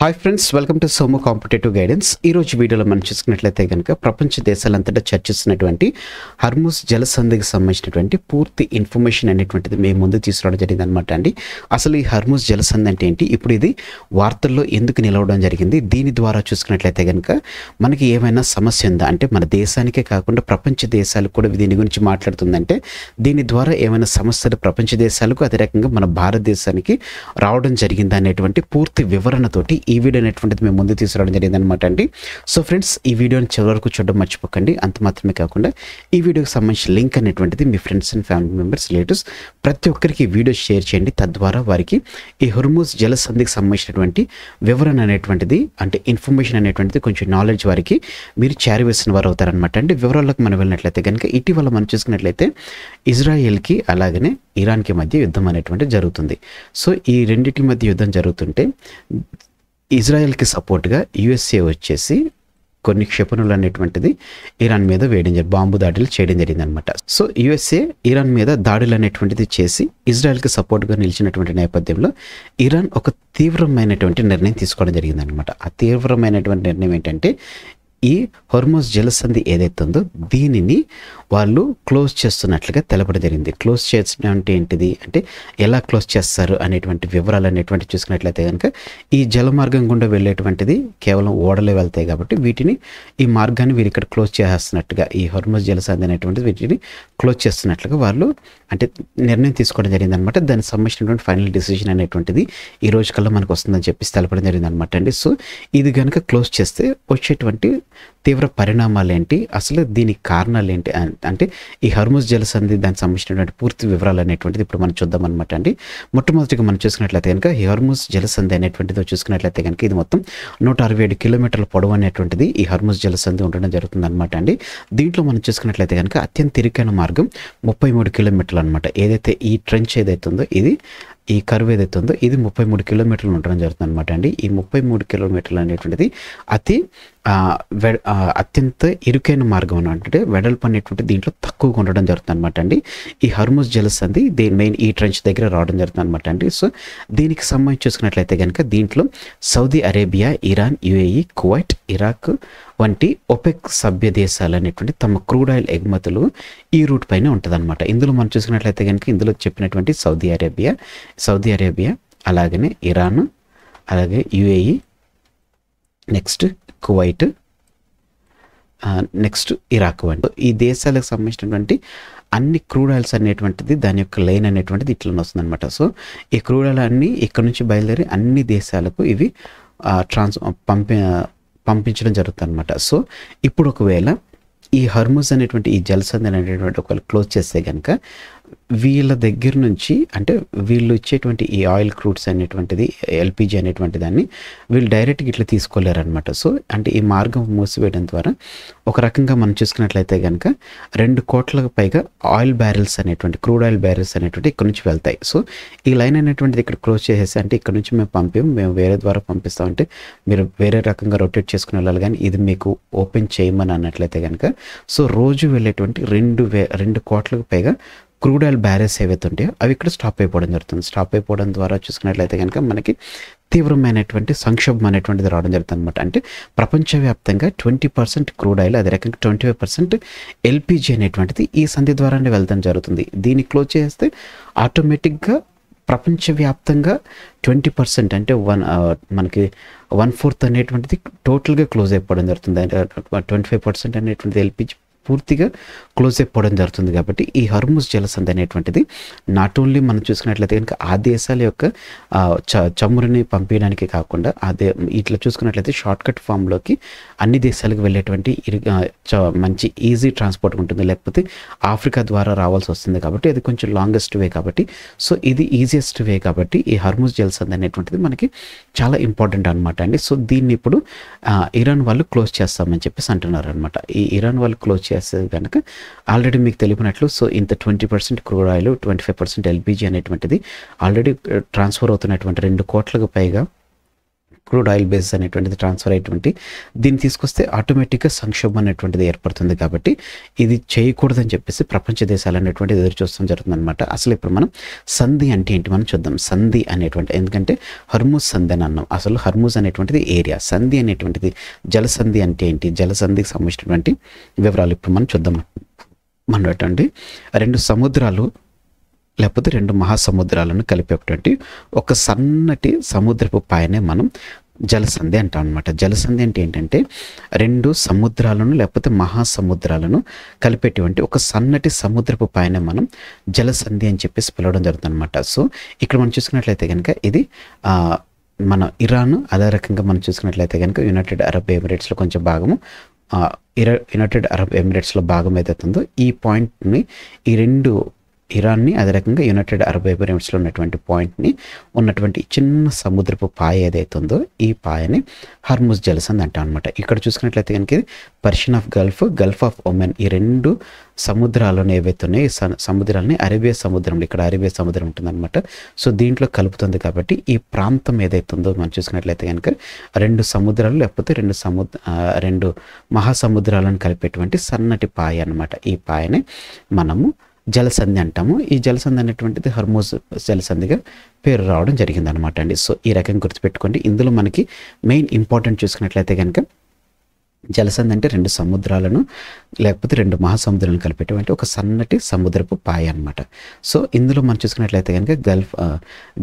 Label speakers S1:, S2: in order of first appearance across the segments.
S1: Hi friends, welcome to సోమో competitive guidance. ఈరోజు వీడియోలో మనం చూసుకున్నట్లయితే కనుక ప్రపంచ దేశాలంతటా చర్చిస్తున్నటువంటి హర్ముజ్ జలసంధికి సంబంధించినటువంటి పూర్తి ఇన్ఫర్మేషన్ అనేటువంటిది మేము ముందు తీసుకురావడం జరిగింది అనమాట అండి. అసలు ఈ హర్ముజ్ జలసంధి అంటే ఏంటి, ఇప్పుడు ఇది వార్తల్లో ఎందుకు నిలవడం జరిగింది, దీని ద్వారా చూసుకున్నట్లయితే కనుక మనకి ఏమైనా సమస్య ఉందా అంటే మన దేశానికే కాకుండా ప్రపంచ దేశాలకు కూడా దీని గురించి మాట్లాడుతుందంటే దీని ద్వారా ఏమైనా సమస్యలు ప్రపంచ దేశాలకు అదే రకంగా మన భారతదేశానికి రావడం జరిగిందా అనేటువంటి పూర్తి వివరణతోటి ఈ వీడియో అనేటువంటిది మేము ముందు తీసుకురావడం జరిగింది అనమాట అండి. సో ఫ్రెండ్స్, ఈ వీడియోని చివరి వరకు చూడడం మర్చిపోకండి. అంత మాత్రమే కాకుండా ఈ వీడియోకి సంబంధించిన లింక్ అనేటువంటిది మీ friends and family members, relatives ప్రతి ఒక్కరికి ఈ వీడియో షేర్ చేయండి. తద్వారా వారికి ఈ హర్ముజ్ జలసంధికి సంబంధించినటువంటి వివరణ అనేటువంటిది అంటే ఇన్ఫర్మేషన్ అనేటువంటిది కొంచెం నాలెడ్జ్ వారికి మీరు చేరవేసిన వారు అవుతారనమాట అండి. వివరాలకు మనం వెళ్ళినట్లయితే కనుక ఇటీవల మనం చూసుకున్నట్లయితే ఇజ్రాయెల్కి అలాగనే ఇరాన్కి మధ్య యుద్ధం అనేటువంటిది జరుగుతుంది. సో ఈ రెండింటి మధ్య యుద్ధం జరుగుతుంటే ఇజ్రాయెల్కి సపోర్ట్గా యుఎస్ఏ వచ్చేసి కొన్ని క్షిపణులు అనేటువంటిది ఇరాన్ మీద బాంబు దాడులు చేయడం జరిగింది అనమాట. సో యుఎస్ఏ ఇరాన్ మీద దాడులు అనేటువంటిది చేసి ఇజ్రాయెల్కి సపోర్ట్గా నిలిచినటువంటి నేపథ్యంలో ఇరాన్ ఒక తీవ్రమైనటువంటి నిర్ణయం తీసుకోవడం జరిగింది అనమాట. ఆ తీవ్రమైనటువంటి నిర్ణయం ఏంటంటే ఈ హర్ముజ్ జలసంధి ఏదైతే ఉందో దీనిని వాళ్ళు క్లోజ్ చేస్తున్నట్లుగా తెలపడం జరిగింది. క్లోజ్ చేయడం అంటే ఏంటిది అంటే ఎలా క్లోజ్ చేస్తారు అనేటువంటి వివరాలు అనేటువంటి చూసుకున్నట్లయితే కనుక ఈ జల మార్గం గుండా వెళ్ళేటువంటిది కేవలం ఓడలే వెళ్తాయి కాబట్టి వీటిని ఈ మార్గాన్ని వీరు ఇక్కడ క్లోజ్ చేస్తున్నట్టుగా ఈ హర్ముజ్ జలసంధి అనేటువంటిది వీటిని క్లోజ్ చేస్తున్నట్లుగా వాళ్ళు అంటే నిర్ణయం తీసుకోవడం జరిగింది అనమాట. దానికి సంబంధించినటువంటి ఫైనల్ డిసిజన్ అనేటువంటిది ఈ రోజు కల్లా మనకు వస్తుందని చెప్పి తెలపడం జరిగింది అనమాట అండి. సో ఇది కనుక క్లోజ్ చేస్తే వచ్చేటువంటి తీవ్ర పరిణామాలు ఏంటి, అసలు దీనికి కారణాలు ఏంటి అంటే ఈ హర్ముజ్ జలసంధి దానికి సంబంధించినటువంటి పూర్తి వివరాలు అనేటువంటిది ఇప్పుడు మనం చూద్దాం అనమాట అండి. మొట్టమొదటిగా మనం చూసుకున్నట్లయితే కనుక ఈ హర్ముజ్ జలసంధి అనేటువంటిది చూసుకున్నట్లయితే కనుక ఇది మొత్తం 167 కిలోమీటర్ల పొడవు అనేటువంటిది ఈ హర్ముజ్ జలసంధి ఉండడం జరుగుతుంది అనమాట అండి. దీంట్లో మనం చూసుకున్నట్లయితే కనుక అత్యంత ఇరుకైన మార్గం 33 కిలోమీటర్లు అనమాట. ఏదైతే ఈ ట్రెంచ్ ఏదైతే ఉందో ఇది ఈ కరువు ఏదైతే ఉందో ఇది 33 కిలోమీటర్లు ఉండడం జరుగుతుంది అనమాట అండి. ఈ 33 కిలోమీటర్లు అనేటువంటిది అత్యంత ఇరుకైన మార్గం అంటే వెడల్పు అనేటువంటి దీంట్లో తక్కువగా ఉండడం జరుగుతుంది అనమాట అండి. ఈ హర్ముజ్ జలసంధి మెయిన్ ఈ ట్రెంచ్ దగ్గర రావడం జరుగుతుంది అనమాట అండి. సో దీనికి సంబంధించి చూసుకున్నట్లయితే కనుక దీంట్లో Saudi Arabia, Iran, UAE, Kuwait, Iraq వంటి ఒపెక్ సభ్య దేశాలు అనేటువంటి తమ క్రూడ్ ఆయిల్ ఎగుమతులు ఈ రూట్ పైన ఉంటుంది అనమాట. ఇందులో మనం చూసుకున్నట్లయితే కనుక ఇందులో చెప్పినటువంటి సౌదీ అరేబియా అలాగనే ఇరాన్ అలాగే UAE, next Kuwait, next Iraq వంటి ఈ దేశాలకు సంబంధించినటువంటి అన్ని క్రూడ్ ఆయిల్స్ అనేటువంటిది దాని యొక్క లైన్ అనేటువంటిది ఇట్లా వస్తుంది అనమాట. సో ఈ క్రూడ్ ఆయిల్ అన్ని ఇక్కడ నుంచి బయలుదేరి అన్ని దేశాలకు ఇవి పంపించడం జరుగుతుంది అనమాట. సో ఇప్పుడు ఒకవేళ ఈ హర్ముజ్ అనేటువంటి ఈ జలసంధి అనేటువంటి ఒకవేళ క్లోజ్ చేస్తే కనుక వీళ్ళ దగ్గర నుంచి అంటే వీళ్ళు ఇచ్చేటువంటి ఈ ఆయిల్ క్రూడ్స్ అనేటువంటిది ఎల్పిజి అనేటువంటి దాన్ని వీళ్ళు డైరెక్ట్గా ఇట్లా తీసుకోలేరు అనమాట. సో అంటే ఈ మార్గం మూసివేయడం ద్వారా ఒక రకంగా మనం చూసుకున్నట్లయితే కనుక 2 కోట్లకు పైగా ఆయిల్ బ్యారెల్స్ అనేటువంటి క్రూడ్ ఆయిల్ బ్యారెల్స్ అనేటువంటి ఇక్కడ నుంచి వెళ్తాయి. సో ఈ లైన్ అనేటువంటిది ఇక్కడ క్లోజ్ చేసేసి అంటే ఇక్కడ నుంచి మేము వేరే ద్వారా పంపిస్తామంటే మీరు వేరే రకంగా రొటేట్ చేసుకుని వెళ్ళాలి, కానీ ఇది మీకు ఓపెన్ చేయమని అన్నట్లయితే కనుక సో రోజు వెళ్ళేటువంటి 2 కోట్లకు పైగా క్రూడ్ ఆయిల్ బ్యారెల్స్ ఏవైతే ఉంటాయో అవి ఇక్కడ స్టాప్ అయిపోవడం జరుగుతుంది. స్టాప్ అయిపోవడం ద్వారా చూసుకున్నట్లయితే కనుక మనకి తీవ్రమైనటువంటి సంక్షోభం అనేటువంటిది రావడం జరుగుతుంది అనమాట. అంటే ప్రపంచవ్యాప్తంగా 20% క్రూడ్ ఆయిల్ అదే రకంగా 25% ఎల్పిజి అనేటువంటిది ఈ సంధి ద్వారానే వెళ్తాం జరుగుతుంది. దీన్ని క్లోజ్ చేస్తే ఆటోమేటిక్గా ప్రపంచవ్యాప్తంగా 20% అంటే మనకి 1/4 అనేటువంటిది టోటల్గా క్లోజ్ అయిపోవడం జరుగుతుంది. 25% అనేటువంటిది ఎల్పిజి పూర్తిగా క్లోజ్ అయిపోవడం జరుగుతుంది. కాబట్టి ఈ హర్ముజ్ జలసంధి అనేటువంటిది నాట్ ఓన్లీ మనం చూసుకున్నట్లయితే కనుక ఆ దేశాల యొక్క చమురుని పంపించడానికి కాకుండా ఇట్లా చూసుకున్నట్లయితే షార్ట్ కట్ ఫామ్లోకి అన్ని దేశాలకు వెళ్ళేటువంటి మంచి ఈజీ ట్రాన్స్పోర్ట్ ఉంటుంది. లేకపోతే ఆఫ్రికా ద్వారా రావాల్సి వస్తుంది కాబట్టి అది కొంచెం లాంగెస్ట్ వే కాబట్టి సో ఇది ఈజియెస్ట్ వే కాబట్టి ఈ హర్ముజ్ జలసంధి అనేటువంటిది మనకి చాలా ఇంపార్టెంట్ అనమాట అండి. సో దీన్ని ఇప్పుడు ఇరాన్ వాళ్ళు క్లోజ్ చేస్తామని చెప్పేసి అంటున్నారు అనమాట. ఈ ఇరాన్ వాళ్ళు క్లోజ్ చేస్తే కనుక ఆల్రెడీ మీకు తెలిపినట్లు సో ఇంత 20% క్రూడ్ ఆయిల్ 25% ఎల్పిజి అనేటువంటిది ఆల్రెడీ ట్రాన్స్ఫర్ అవుతున్నటువంటి 2 కోట్లకు పైగా క్రూడ్ ఆయిల్ బేస్ అనేటువంటిది ట్రాన్స్ఫర్ అయ్యేటువంటి దీన్ని తీసుకొస్తే ఆటోమేటిక్గా సంక్షోభం అనేటువంటిది ఏర్పడుతుంది. కాబట్టి ఇది చేయకూడదని చెప్పేసి ప్రపంచ దేశాలు అనేటువంటిది ఎదురు చూస్తాం జరుగుతుందన్నమాట. అసలు ఇప్పుడు మనం సంధి అంటే ఏంటి మనం చూద్దాం. సంధి అనేటువంటి, ఎందుకంటే హర్మూజ్ సంధి అని అన్నాం. అసలు హర్మూజ్ అనేటువంటిది ఏరియా, సంధి అనేటువంటిది జలసంధి అంటే ఏంటి, జలసంధికి సంబంధించినటువంటి వివరాలు ఇప్పుడు మనం చూద్దాం. మనటువంటి రెండు సముద్రాలు లేకపోతే రెండు మహాసముద్రాలను కలిపేటువంటి ఒక సన్నటి సముద్రపు పాయనే మనం జలసంధి అంటాం అనమాట. జలసంధి అంటే ఏంటంటే రెండు సముద్రాలను లేకపోతే మహాసముద్రాలను కలిపేటువంటి ఒక సన్నటి సముద్రపు పాయనే మనం జలసంధి అని చెప్పేసి పిలవడం జరుగుతుంది అనమాట. సో ఇక్కడ మనం చూసుకున్నట్లయితే కనుక ఇది మన ఇరాన్, అదే రకంగా మనం చూసుకున్నట్లయితే కనుక యునైటెడ్ అరబ్ ఎమిరేట్స్లో కొంచెం భాగము, యునైటెడ్ అరబ్ ఎమిరేట్స్లో భాగం ఏదైతుందో ఈ పాయింట్ని, ఈ రెండు ఇరాన్ని అదే రకంగా యునైటెడ్ అరబ్ ఎమిరేట్స్లో ఉన్నటువంటి పాయింట్ని ఉన్నటువంటి చిన్న సముద్రపు పాయ ఏదైతుందో ఈ పాయని హర్మూజ్ జలసంధి అంటాం అనమాట. ఇక్కడ చూసుకున్నట్లయితే కనుక ఇది Persian of Gulf, Gulf of Oman, ఈ రెండు సముద్రాలను ఏవైతే ఉన్నాయో ఈ సముద్రాలని అరేబియా సముద్రంలో, ఇక్కడ అరేబియా సముద్రం ఉంటుందన్నమాట. సో దీంట్లో కలుపుతుంది. కాబట్టి ఈ ప్రాంతం ఏదైతుందో మనం చూసుకున్నట్లయితే కనుక రెండు సముద్రాలు లేకపోతే రెండు మహాసముద్రాలను కలిపేటువంటి సన్నటి పాయ అన్నమాట. ఈ పాయని మనము జలసంధి అంటాము. ఈ జలసంధి అనేటువంటిది హర్మూజ్ జలసంధిగా పేరు రావడం జరిగింది అనమాట అండి. సో ఈ రకంగా గుర్తుపెట్టుకోండి. ఇందులో మనకి మెయిన్ ఇంపార్టెంట్ చూసుకున్నట్లయితే కనుక జలసంధి అంటే రెండు సముద్రాలను లేకపోతే రెండు మహాసముద్రాలను కలిపేటువంటి ఒక సన్నటి సముద్రపు పాయ అనమాట. సో ఇందులో మనం చూసుకున్నట్లయితే కనుక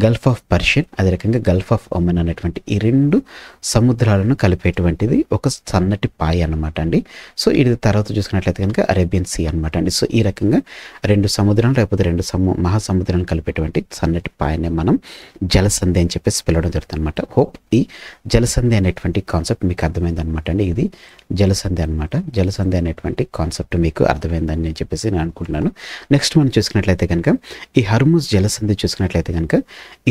S1: గల్ఫ్ ఆఫ్ పర్షియన్, అదే రకంగా గల్ఫ్ ఆఫ్ ఒమెన్ అనేటువంటి ఈ రెండు సముద్రాలను కలిపేటువంటిది ఒక సన్నటి పాయ అనమాట అండి. సో ఇది తర్వాత చూసుకున్నట్లయితే కనుక అరేబియన్ సీ అనమాట అండి. సో ఈ రకంగా రెండు సముద్రాలు లేకపోతే రెండు మహాసముద్రాలను కలిపేటువంటి సన్నటి పాయనే మనం జలసంధి అని చెప్పేసి పిలవడం జరుగుతుంది అనమాట. హోప్ ఈ జలసంధి అనేటువంటి కాన్సెప్ట్ మీకు అర్థమైంది అనమాట అండి. ఇది జలసంధి అనమాట. జలసంధి అనేటువంటి కాన్సెప్ట్ మీకు అర్థమైందని నేను చెప్పేసి నేను అనుకుంటున్నాను. నెక్స్ట్ మనం చూసుకున్నట్లయితే కనుక ఈ హర్మూజ్ జలసంధి చూసుకున్నట్లయితే కనుక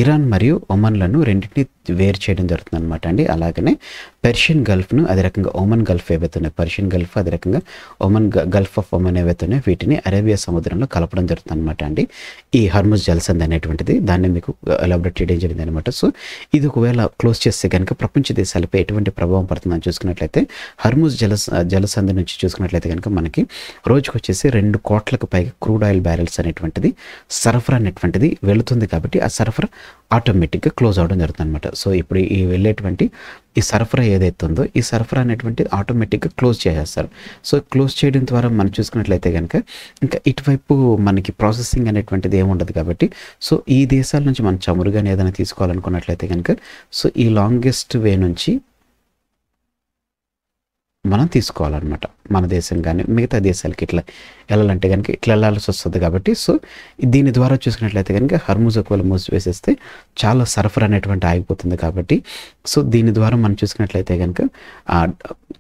S1: ఇరాన్ మరియు ఒమన్లను రెండింటిని వేరు చేయడం జరుగుతుంది అనమాట అండి. అలాగనే పెర్షియన్ గల్ఫ్ను అదే రకంగా ఒమన్ గల్ఫ్ ఏవైతే ఉన్నాయి, పర్షియన్ గల్ఫ్ అదే రకంగా గల్ఫ్ ఆఫ్ ఒమన్ ఏవైతే ఉన్నాయో వీటిని అరేబియా సముద్రంలో కలపడం జరుగుతుంది అనమాట అండి. ఈ హర్మూజ్ జలసంధి అనేటువంటిది దాన్ని మీకు ఎలాబరేట్ చేయడం జరిగింది అనమాట. సో ఇది ఒకవేళ క్లోజ్ చేస్తే కనుక ప్రపంచ దేశాలపై ఎటువంటి ప్రభావం పడుతుందని చూసుకున్నట్లయితే హర్మూజ్ జలసంధి నుంచి చూసుకున్నట్లయితే కనుక మనకి రోజుకు వచ్చేసి 2 కోట్లకు పైగా క్రూడ్ ఆయిల్ బ్యారెల్స్ అనేటువంటిది సరఫరా అనేటువంటిది వెళుతుంది. కాబట్టి ఆ సరఫరా ఆటోమేటిక్గా క్లోజ్ అవడం జరుగుతుంది అనమాట. సో ఇప్పుడు ఈ వెళ్ళేటువంటి ఈ సరఫరా ఏదైతే ఉందో ఈ సరఫరా అనేటువంటిది ఆటోమేటిక్గా క్లోజ్ చేసేస్తారు. సో క్లోజ్ చేయడం ద్వారా మనం చూసుకున్నట్లయితే కనుక ఇంకా ఇటువైపు మనకి ప్రాసెసింగ్ అనేటువంటిది ఏముండదు. కాబట్టి సో ఈ దేశాల నుంచి మనం చమురు కానీ ఏదైనా తీసుకోవాలనుకున్నట్లయితే కనుక సో ఈ లాంగెస్ట్ వే నుంచి మనం తీసుకోవాలన్నమాట. మన దేశం కానీ మిగతా దేశాలకి ఇట్లా వెళ్ళాలంటే కనుక ఇట్లా వెళ్ళాల్సి వస్తుంది. కాబట్టి సో దీని ద్వారా చూసుకున్నట్లయితే కనుక హర్మూజ్ ఒకవేళ మూసివేసేస్తే చాలా సరఫరా అనేటువంటి ఆగిపోతుంది. కాబట్టి సో దీని ద్వారా మనం చూసుకున్నట్లయితే కనుక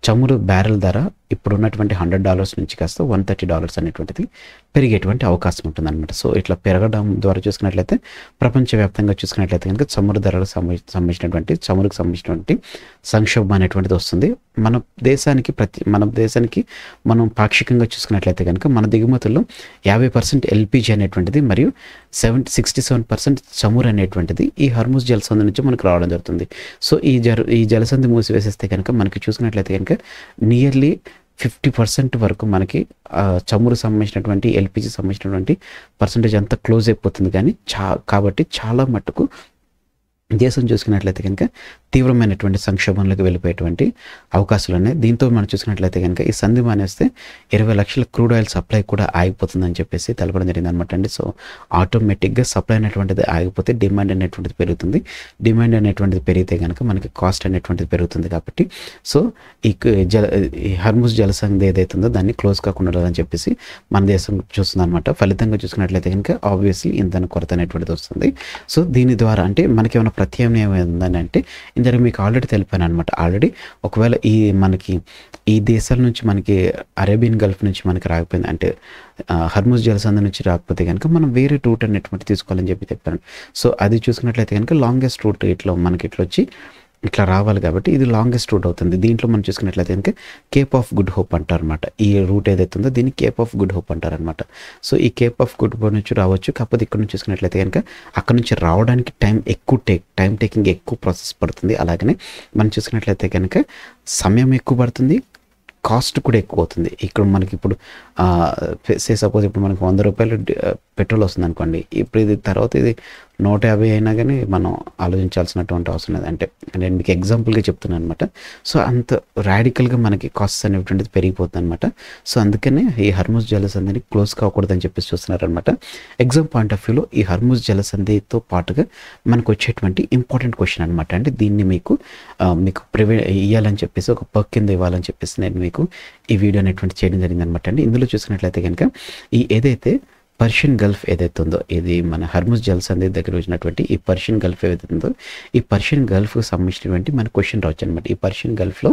S1: చమురు బ్యారెల్ ధర ఇప్పుడు ఉన్నటువంటి $100 నుంచి కాస్త $130 అనేటువంటిది పెరిగేటువంటి అవకాశం ఉంటుంది అనమాట. సో ఇట్లా పెరగడం ద్వారా చూసుకున్నట్లయితే ప్రపంచవ్యాప్తంగా చూసుకున్నట్లయితే కనుక చమురు ధరలకు చమురుకు సంబంధించినటువంటి సంక్షోభం అనేటువంటిది వస్తుంది. మన దేశానికి మనం పాక్షికంగా చూసుకున్నట్లయితే కనుక మన దిగుమతుల్లో 50% ఎల్పిజి అనేటువంటిది మరియు 67% చమురు అనేటువంటిది ఈ హర్మూజ్ జలసంధి నుంచి మనకు రావడం జరుగుతుంది. సో ఈ జలసంధి మూసివేసేస్తే కనుక మనకి చూసుకున్నట్లయితే కనుక నియర్లీ 50% వరకు మనకి చమురు సంబంధించినటువంటి ఎల్పిజి సంబంధించినటువంటి పర్సంటేజ్ అంతా క్లోజ్ అయిపోతుంది. కానీ కాబట్టి చాలా మట్టుకు దేశం చూసుకున్నట్లయితే కనుక తీవ్రమైనటువంటి సంక్షోభంలోకి వెళ్ళిపోయేటువంటి అవకాశాలు ఉన్నాయి. దీంతో మనం చూసుకున్నట్లయితే కనుక ఈ సంధి మానేస్తే 20 లక్షల క్రూడ్ ఆయిల్ సప్లై కూడా ఆగిపోతుందని చెప్పేసి తెలపడం జరిగింది అనమాట అండి. సో ఆటోమేటిక్గా సప్లై అనేటువంటిది ఆగిపోతే డిమాండ్ అనేటువంటిది పెరుగుతుంది. డిమాండ్ అనేటువంటిది పెరిగితే కనుక మనకి కాస్ట్ అనేటువంటిది పెరుగుతుంది. కాబట్టి సో ఈ హర్మూజ్ జలసంధి ఏదైతుందో దాన్ని క్లోజ్ కాకుండా అని చెప్పేసి మన దేశం చూస్తుంది అనమాట. ఫలితంగా చూసుకున్నట్లయితే కనుక ఆబ్వియస్లీ ఇంధన కొరత అనేటువంటిది వస్తుంది. సో దీని ద్వారా అంటే మనకి ఏమైనా ప్రత్యామ్నాయం ఏందని అంటే ఇందులో మీకు ఆల్రెడీ తెలిపాను అనమాట. ఆల్రెడీ ఒకవేళ ఈ దేశాల నుంచి మనకి అరేబియన్ గల్ఫ్ నుంచి మనకి రాకపోయింది అంటే హర్మూజ్ జలసంధి నుంచి రాకపోతే కనుక మనం వేరే రూట్ అనేటువంటి తీసుకోవాలని చెప్పి చెప్పాను. సో అది చూసుకున్నట్లయితే కనుక లాంగెస్ట్ రూట్ ఇట్లా వచ్చి ఇట్లా రావాలి కాబట్టి ఇది లాంగెస్ట్ రూట్ అవుతుంది. దీంట్లో మనం చూసుకున్నట్లయితే కనుక కేప్ ఆఫ్ గుడ్ హోప్ అంటారనమాట. ఈ రూట్ ఏదైతే ఉందో దీన్ని కేప్ ఆఫ్ గుడ్ హోప్ అంటారనమాట. సో ఈ కేప్ ఆఫ్ గుడ్ హోప్ నుంచి రావచ్చు. కాకపోతే ఇక్కడ నుంచి చూసుకున్నట్లయితే కనుక అక్కడ నుంచి రావడానికి టైం టేకింగ్ ఎక్కువ ప్రాసెస్ పడుతుంది. అలాగనే మనం చూసుకున్నట్లయితే కనుక సమయం ఎక్కువ పడుతుంది, కాస్ట్ కూడా ఎక్కువ అవుతుంది. ఇక్కడ మనకి ఇప్పుడు సపోజ్ ఇప్పుడు మనకు 100 రూపాయలు పెట్రోల్ వస్తుంది అనుకోండి. ఇప్పుడు ఇది తర్వాత ఇది 150 అయినా కానీ మనం ఆలోచించాల్సినటువంటి అవసరం లేదు. అంటే నేను మీకు ఎగ్జాంపుల్గా చెప్తున్నాను అనమాట. సో అంత రాడికల్గా మనకి కాస్ట్ అనేటువంటిది పెరిగిపోతుంది అనమాట. సో అందుకనే ఈ హర్ముజ్ జలసంధిని క్లోజ్ కాకూడదని చెప్పేసి చూస్తున్నారు అనమాట. ఎగ్జామ్ పాయింట్ ఆఫ్ వ్యూలో ఈ హర్ముజ్ జలసంధితో పాటుగా మనకు వచ్చేటువంటి ఇంపార్టెంట్ క్వశ్చన్ అనమాట. అంటే దీన్ని మీకు ఇవ్వాలని చెప్పేసి ఒక పర్క్ కింద ఇవ్వాలని చెప్పేసి నేను మీకు ఈ వీడియో అనేటువంటి చేయడం జరిగింది అనమాట. అండి ఇందులో చూసినట్లయితే కనుక ఈ ఏదైతే పర్షియన్ గల్ఫ్ ఏదైతే ఉందో, ఇది మన హర్ముజ్ జలసంధి దగ్గర వచ్చినటువంటి ఈ పర్షియన్ గల్ఫ్ ఏదైతే ఉందో, ఈ పర్షియన్ గల్ఫ్కి సంబంధించినటువంటి మన క్వశ్చన్ రావచ్చు అనమాట. ఈ పర్షియన్ గల్ఫ్లో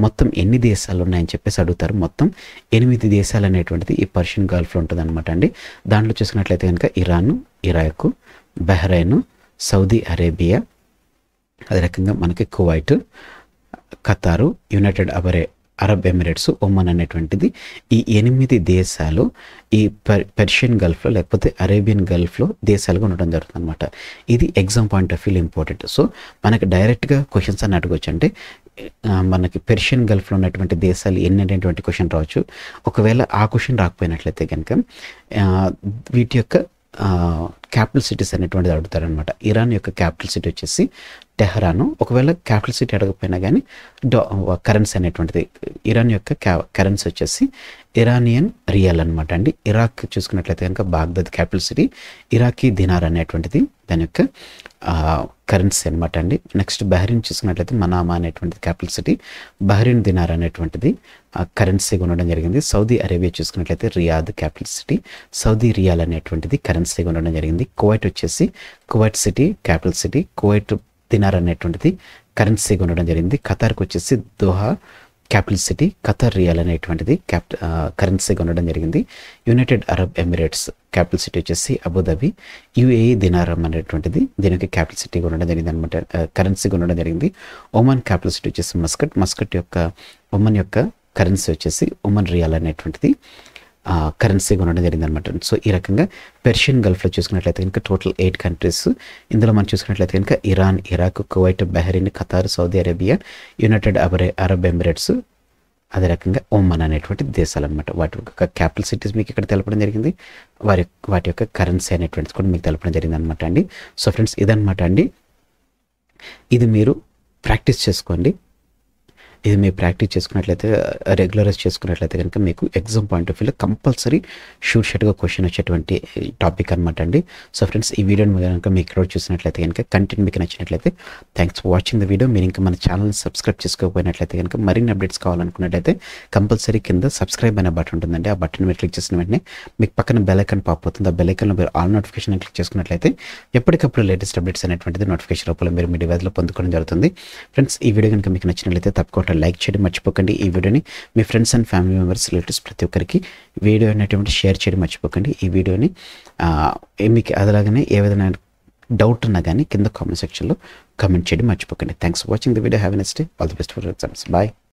S1: మొత్తం ఎన్ని దేశాలు ఉన్నాయని చెప్పేసి అడుగుతారు. మొత్తం 8 దేశాలు అనేటువంటిది ఈ పర్షియన్ గల్ఫ్లో ఉంటుంది అనమాట అండి. దాంట్లో చూసుకున్నట్లయితే కనుక Iran, Iraq, Bahrain, Saudi Arabia, అదే రకంగా మనకి Kuwait, ఖతారు, United Arab Emirates, Oman అనేటువంటిది ఈ 8 దేశాలు ఈ పర్షియన్ గల్ఫ్లో లేకపోతే అరేబియన్ గల్ఫ్లో దేశాలుగా ఉండడం జరుగుతుంది అనమాట. ఇది exam point of view important. So మనకి డైరెక్ట్గా క్వశ్చన్స్ అని అడగవచ్చు. అంటే మనకి పర్షియన్ గల్ఫ్లో ఉన్నటువంటి దేశాలు ఎన్ని అనేటువంటి క్వశ్చన్ రావచ్చు. ఒకవేళ ఆ క్వశ్చన్ రాకపోయినట్లయితే కనుక వీటి యొక్క క్యాపిటల్ సిటీస్ అనేటువంటిది అడుగుతారనమాట. ఇరాన్ యొక్క క్యాపిటల్ సిటీ వచ్చేసి టెహరాను. ఒకవేళ క్యాపిటల్ సిటీ అడగకపోయినా కానీ కరెన్సీ అనేటువంటిది, ఇరాన్ యొక్క కరెన్సీ వచ్చేసి ఇరానియన్ రియల్ అనమాట అండి. ఇరాక్ చూసుకున్నట్లయితే కనుక Baghdad capital city, Iraqi dinar అనేటువంటిది దాని యొక్క కరెన్సీ అనమాట అండి. నెక్స్ట్ బహ్రెయిన్ చూసుకున్నట్లయితే మనామా అనేటువంటిది క్యాపిటల్ సిటీ, బహ్రెయిన్ దినార్ అనేటువంటిది కరెన్సీగా ఉండడం జరిగింది. సౌదీ అరేబియా చూసుకున్నట్లయితే Riyadh capital city, Saudi riyal అనేటువంటిది కరెన్సీగా ఉండడం జరిగింది. కువైట్ వచ్చేసి Kuwait city capital city, Kuwait dinar అనేటువంటిది కరెన్సీగా ఉండడం జరిగింది. ఖతార్కి వచ్చేసి Doha capital city, Qatar riyal అనేటువంటిది కరెన్సీగా ఉండడం జరిగింది. United Arab Emirates capital city వచ్చేసి అబుదాబి, యుఏఈ దినారం అనేటువంటిది దీనికి క్యాపిటల్ సిటీగా ఉండడం జరిగింది అనమాట, కరెన్సీగా ఉండడం జరిగింది. ఒమన్ క్యాపిటల్ సిటీ వచ్చేసి మస్కట్ యొక్క ఒమన్ యొక్క కరెన్సీ వచ్చేసి ఒమన్ రియాల్ అనేటువంటిది కరెన్సీగా ఉండడం జరిగింది అనమాట. సో ఈ రకంగా పర్షియన్ గల్ఫ్లో చూసుకున్నట్లయితే కనుక టోటల్ 8 కంట్రీస్. ఇందులో మనం చూసుకున్నట్లయితే కనుక Iran, Iraq, Kuwait, Bahrain, Qatar, Saudi Arabia, United Arab Emirates, అదే రకంగా ఒమన్ అనేటువంటి దేశాలు అనమాట. వాటి యొక్క క్యాపిటల్ సిటీస్ మీకు ఇక్కడ తెలపడం జరిగింది. వాటి యొక్క కరెన్సీ అనేటువంటిది కూడా మీకు తెలపడం జరిగింది అనమాట అండి. సో ఫ్రెండ్స్ ఇదనమాట అండి. ఇది మీరు ప్రాక్టీస్ చేసుకోండి. ఇది మీరు ప్రాక్టీస్ చేసుకున్నట్లయితే, రెగ్యులరైజ్ చేసుకున్నట్లయితే కనుక మీకు ఎగ్జామ్ పాయింట్ ఆఫ్ వ్యూలో కంపల్సరీ షూర్గా క్వశ్చన్ వచ్చేటువంటి టాపిక్ అనమాట అండి. సో ఫ్రెండ్స్ ఈ వీడియోని కనుక మీకు ఇక్కడ చూసినట్లయితే కనుక కంటెంట్ మీకు నచ్చినట్లయితే thanks for watching the video. మీరు ఇంకా మన ఛానల్ని సబ్స్క్రైబ్ చేసుకోకపోయినట్లయితే కనుక మరిన్ని అప్డేట్స్ కావాలనుకున్నట్లయితే కంపల్సరీ కింద సబ్స్క్రైబ్ అనే బటన్ ఉంటుందండి. ఆ బటన్ మీరు క్లిక్ చేసిన వెంటనే మీకు పక్కన బెల్ ఐకాన్ పాప్ అవుతుంది. ఆ బెల్ ఐకాన్లో మీరు ఆల్ నోటిఫికేషన్ క్లిక్ చేసుకున్నట్లయితే ఎప్పటికప్పుడు లేటెస్ట్ అప్డేట్స్ అనేటువంటిది నోటిఫికేషన్ రూపంలో మీరు మీ డివైస్లో పొందుకోవడం జరుగుతుంది. ఫ్రెండ్స్ ఈ వీడియో కనుక మీకు నచ్చినట్లయితే తప్పకుండా లైక్ చేయడం మర్చిపోకండి. ఈ వీడియోని మీ friends and family members, relatives ప్రతి ఒక్కరికి వీడియో అనేటువంటి షేర్ చేయడం మర్చిపోకండి. ఈ వీడియోని మీకు అలాగనే ఏ విధమైన డౌట్ ఉన్నా కానీ కింద కామెంట్ సెక్షన్లో కామెంట్ చేయడం మర్చిపోకండి. Thanks for watching the video. Have a nice day. All the best for exams. Bye.